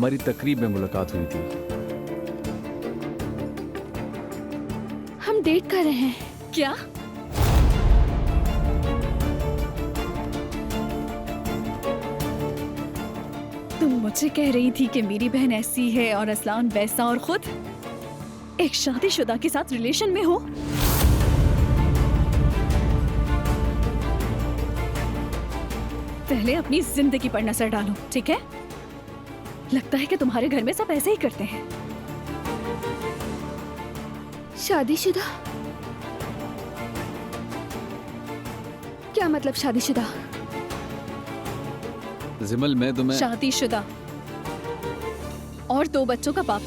हमारी तकरीब में मुलाकात हुई थी। हम डेट कर रहे हैं क्या? तुम मुझे कह रही थी कि मेरी बहन ऐसी है और असलान वैसा, और खुद एक शादीशुदा के साथ रिलेशन में हो। पहले अपनी जिंदगी पर नजर डालो, ठीक है? लगता है कि तुम्हारे घर में सब ऐसे ही करते हैं। शादीशुदा? क्या मतलब शादीशुदा? जिमल, मैं तुम्हें शादीशुदा और 2 बच्चों का बाप।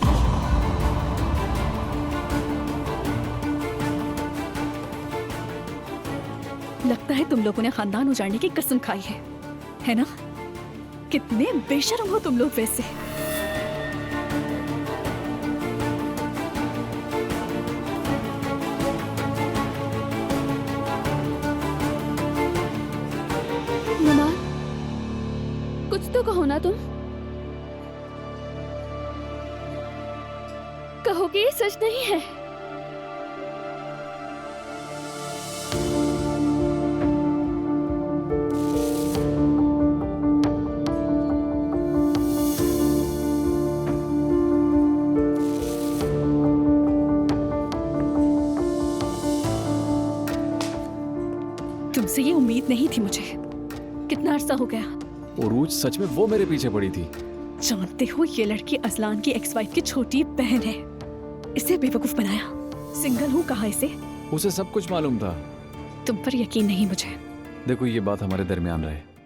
लगता है तुम लोगों ने खानदान उजाड़ने की कसम खाई है ना? कितने बेशर्म हो तुम लोग वैसे। नुमान, कुछ तो कहो ना तुम। कहो कि ये सच नहीं है। तुमसे ये उम्मीद नहीं थी मुझे। कितना अरसा हो गया। उरूज, सच में वो मेरे पीछे पड़ी थी। जानते हो, ये लड़की असलान की एक्स वाइफ की छोटी बहन है। इसे बेवकूफ बनाया। सिंगल हूँ कहा इसे। उसे सब कुछ मालूम था। तुम पर यकीन नहीं मुझे। देखो, ये बात हमारे दरमियान रहे।